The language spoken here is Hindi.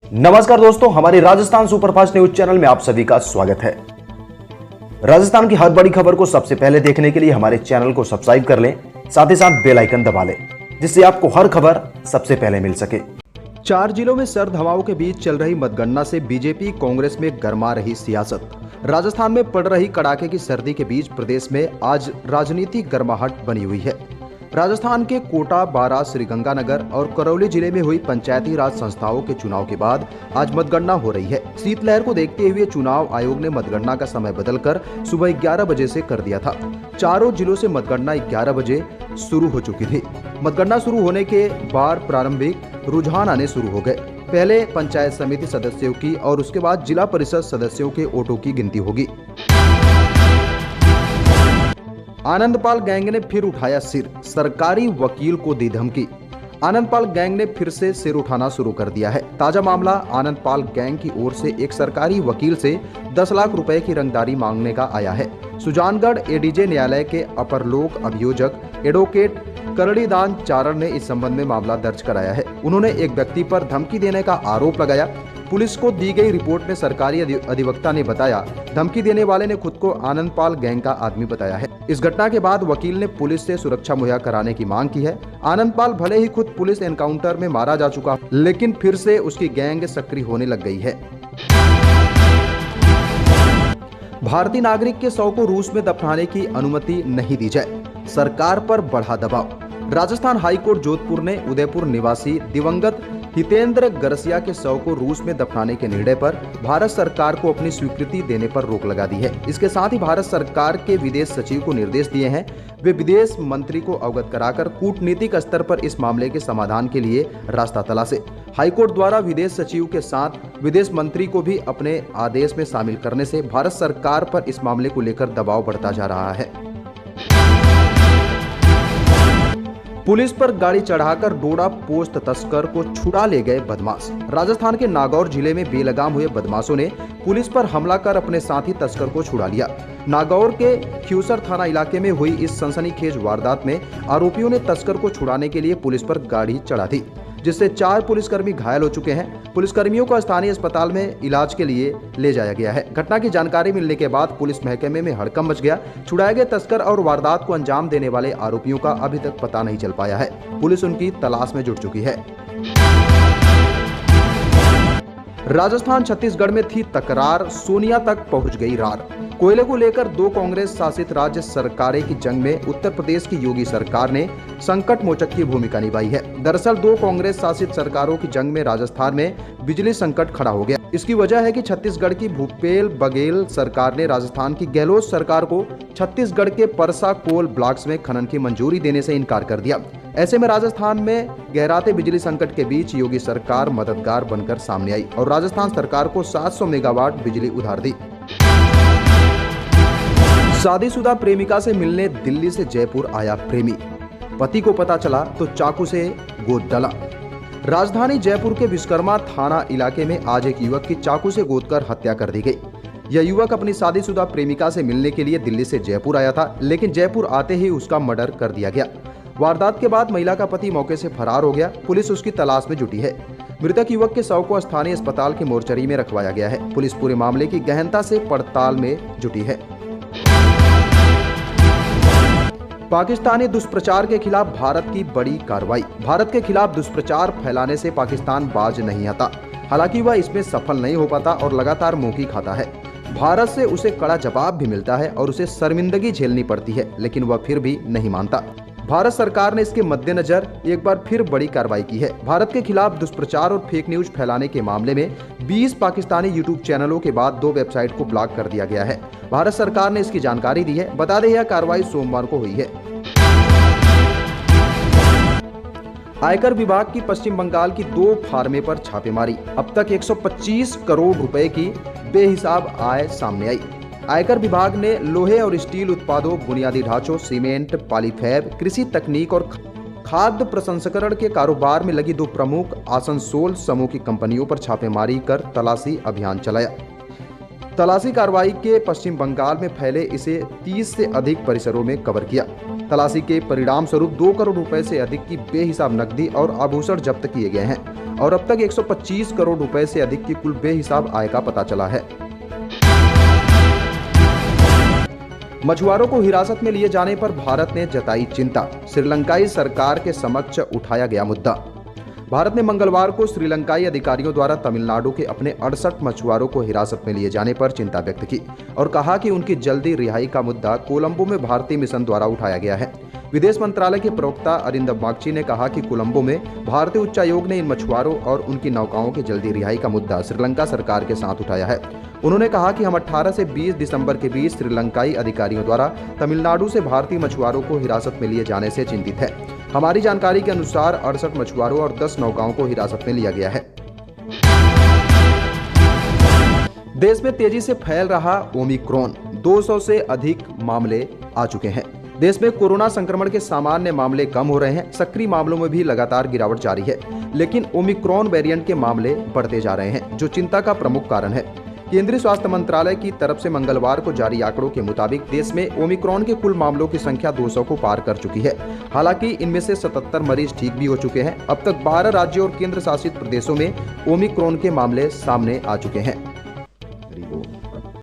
नमस्कार दोस्तों, हमारे राजस्थान सुपरफास्ट न्यूज चैनल में आप सभी का स्वागत है। राजस्थान की हर बड़ी खबर को सबसे पहले देखने के लिए हमारे चैनल को सब्सक्राइब कर लें, साथ ही साथ बेल आइकन दबा लें, जिससे आपको हर खबर सबसे पहले मिल सके। 4 जिलों में सर्द हवाओं के बीच चल रही मतगणना से बीजेपी कांग्रेस में गरमा रही सियासत। राजस्थान में पड़ रही कड़ाके की सर्दी के बीच प्रदेश में आज राजनीतिक गर्माहट बनी हुई है। राजस्थान के कोटा, बारां, श्रीगंगानगर और करौली जिले में हुई पंचायती राज संस्थाओं के चुनाव के बाद आज मतगणना हो रही है। शीतलहर को देखते हुए चुनाव आयोग ने मतगणना का समय बदलकर सुबह 11 बजे से कर दिया था। चारों जिलों से मतगणना 11 बजे शुरू हो चुकी थी। मतगणना शुरू होने के बाद प्रारंभिक रुझान आने शुरू हो गए। पहले पंचायत समिति सदस्यों की और उसके बाद जिला परिषद सदस्यों के वोटों की गिनती होगी। आनंदपाल गैंग ने फिर उठाया सिर, सरकारी वकील को दी धमकी। आनंदपाल गैंग ने फिर से सिर उठाना शुरू कर दिया है। ताजा मामला आनंदपाल गैंग की ओर से एक सरकारी वकील से 10 लाख रुपए की रंगदारी मांगने का आया है। सुजानगढ़ एडीजे न्यायालय के अपर लोक अभियोजक एडवोकेट करड़ीदान चारण ने इस संबंध में मामला दर्ज कराया है। उन्होंने एक व्यक्ति पर धमकी देने का आरोप लगाया। पुलिस को दी गई रिपोर्ट में सरकारी अधिवक्ता ने बताया, धमकी देने वाले ने खुद को आनंदपाल गैंग का आदमी बताया है। इस घटना के बाद वकील ने पुलिस से सुरक्षा मुहैया कराने की मांग की है। आनंदपाल भले ही खुद पुलिस एनकाउंटर में मारा जा चुका, लेकिन फिर से उसकी गैंग सक्रिय होने लग गई है। भारतीय नागरिक के शव को रूस में दफनाने की अनुमति नहीं दी जाए, सरकार पर बढ़ा दबाव। राजस्थान हाईकोर्ट जोधपुर ने उदयपुर निवासी दिवंगत हितेंद्र गरसिया के शव को रूस में दफनाने के निर्णय पर भारत सरकार को अपनी स्वीकृति देने पर रोक लगा दी है। इसके साथ ही भारत सरकार के विदेश सचिव को निर्देश दिए हैं, वे विदेश मंत्री को अवगत कराकर कूटनीतिक स्तर पर इस मामले के समाधान के लिए रास्ता तलाशे। हाईकोर्ट द्वारा विदेश सचिव के साथ विदेश मंत्री को भी अपने आदेश में शामिल करने से भारत सरकार पर इस मामले को लेकर दबाव बढ़ता जा रहा है। पुलिस पर गाड़ी चढ़ाकर डोडा पोस्ट तस्कर को छुड़ा ले गए बदमाश। राजस्थान के नागौर जिले में बेलगाम हुए बदमाशों ने पुलिस पर हमला कर अपने साथी तस्कर को छुड़ा लिया। नागौर के ख्यूसर थाना इलाके में हुई इस सनसनीखेज वारदात में आरोपियों ने तस्कर को छुड़ाने के लिए पुलिस पर गाड़ी चढ़ा दी, जिससे 4 पुलिसकर्मी घायल हो चुके हैं। पुलिसकर्मियों को स्थानीय अस्पताल में इलाज के लिए ले जाया गया है। घटना की जानकारी मिलने के बाद पुलिस महकमे में हड़कंप मच गया। छुड़ाए गए तस्कर और वारदात को अंजाम देने वाले आरोपियों का अभी तक पता नहीं चल पाया है। पुलिस उनकी तलाश में जुट चुकी है। राजस्थान छत्तीसगढ़ में थी तकरार, सोनिया तक पहुंच गई रार। कोयले को लेकर 2 कांग्रेस शासित राज्य सरकारें की जंग में उत्तर प्रदेश की योगी सरकार ने संकट मोचक की भूमिका निभाई है। दरअसल 2 कांग्रेस शासित सरकारों की जंग में राजस्थान में बिजली संकट खड़ा हो गया। इसकी वजह है कि छत्तीसगढ़ की भूपेश बघेल सरकार ने राजस्थान की गहलोत सरकार को छत्तीसगढ़ के परसा कोल ब्लॉक्स में खनन की मंजूरी देने से इनकार कर दिया। ऐसे में राजस्थान में गहराते बिजली संकट के बीच योगी सरकार मददगार बनकर सामने आई और राजस्थान सरकार को 700 मेगावाट बिजली उधार दी। शादीशुदा प्रेमिका से मिलने दिल्ली से जयपुर आया प्रेमी, पति को पता चला तो चाकू से गोद डाला। राजधानी जयपुर के विश्वकर्मा थाना इलाके में आज एक युवक की चाकू से गोदकर हत्या कर दी गई। यह युवक अपनी शादीशुदा प्रेमिका से मिलने के लिए दिल्ली से जयपुर आया था, लेकिन जयपुर आते ही उसका मर्डर कर दिया गया। वारदात के बाद महिला का पति मौके से फरार हो गया। पुलिस उसकी तलाश में जुटी है। मृतक युवक के शव को स्थानीय अस्पताल की मोर्चरी में रखवाया गया है। पुलिस पूरे मामले की गहनता से पड़ताल में जुटी है। पाकिस्तानी दुष्प्रचार के खिलाफ भारत की बड़ी कार्रवाई। भारत के खिलाफ दुष्प्रचार फैलाने से पाकिस्तान बाज नहीं आता। हालांकि वह इसमें सफल नहीं हो पाता और लगातार मुंह खाता है। भारत से उसे कड़ा जवाब भी मिलता है और उसे शर्मिंदगी झेलनी पड़ती है, लेकिन वह फिर भी नहीं मानता। भारत सरकार ने इसके मद्देनजर एक बार फिर बड़ी कार्रवाई की है। भारत के खिलाफ दुष्प्रचार और फेक न्यूज फैलाने के मामले में 20 पाकिस्तानी यूट्यूब चैनलों के बाद 2 वेबसाइट को ब्लॉक कर दिया गया है। भारत सरकार ने इसकी जानकारी दी है। बता दें, यह कार्रवाई सोमवार को हुई है। आयकर विभाग की पश्चिम बंगाल की 2 फार्में पर छापेमारी। अब तक 125 करोड़ रुपए की बेहिसाब आय सामने आई। आयकर विभाग ने लोहे और स्टील उत्पादों, बुनियादी ढांचों, सीमेंट, पॉलीफैब, कृषि तकनीक और खाद्य प्रसंस्करण के कारोबार में लगी 2 प्रमुख आसनसोल समूह की कंपनियों पर छापेमारी कर तलाशी अभियान चलाया। तलाशी कार्रवाई के पश्चिम बंगाल में फैले इसे 30 से अधिक परिसरों में कवर किया। तलाशी के परिणाम स्वरूप 2 करोड़ रुपए से अधिक की बेहिसाब नकदी और आभूषण जब्त किए गए हैं। और अब तक 125 करोड़ रुपए से अधिक की कुल बेहिसाब आय का पता चला है। मछुआरों को हिरासत में लिए जाने पर भारत ने जताई चिंता, श्रीलंकाई सरकार के समक्ष उठाया गया मुद्दा। भारत ने मंगलवार को श्रीलंकाई अधिकारियों द्वारा तमिलनाडु के अपने 68 मछुआरों को हिरासत में लिए जाने पर चिंता व्यक्त की और कहा कि उनकी जल्दी रिहाई का मुद्दा कोलंबो में भारतीय मिशन द्वारा उठाया गया है। विदेश मंत्रालय के प्रवक्ता अरिंदम बागची ने कहा कि कोलंबो में भारतीय उच्चायोग ने इन मछुआरों और उनकी नौकाओं की जल्दी रिहाई का मुद्दा श्रीलंका सरकार के साथ उठाया है। उन्होंने कहा कि हम 18 से 20 दिसंबर के बीच श्रीलंकाई अधिकारियों द्वारा तमिलनाडु से भारतीय मछुआरों को हिरासत में लिए जाने से चिंतित है। हमारी जानकारी के अनुसार 68 मछुआरों और 10 नौकाओं को हिरासत में लिया गया है। देश में तेजी से फैल रहा ओमिक्रॉन, 200 से अधिक मामले आ चुके हैं। देश में कोरोना संक्रमण के सामान्य मामले कम हो रहे हैं, सक्रिय मामलों में भी लगातार गिरावट जारी है, लेकिन ओमिक्रॉन वेरिएंट के मामले बढ़ते जा रहे हैं, जो चिंता का प्रमुख कारण है। केंद्रीय स्वास्थ्य मंत्रालय की तरफ से मंगलवार को जारी आंकड़ों के मुताबिक देश में ओमिक्रॉन के कुल मामलों की संख्या 200 को पार कर चुकी है। हालांकि इनमें से 77 मरीज ठीक भी हो चुके हैं। अब तक 12 राज्यों और केंद्र शासित प्रदेशों में ओमिक्रॉन के मामले सामने आ चुके हैं।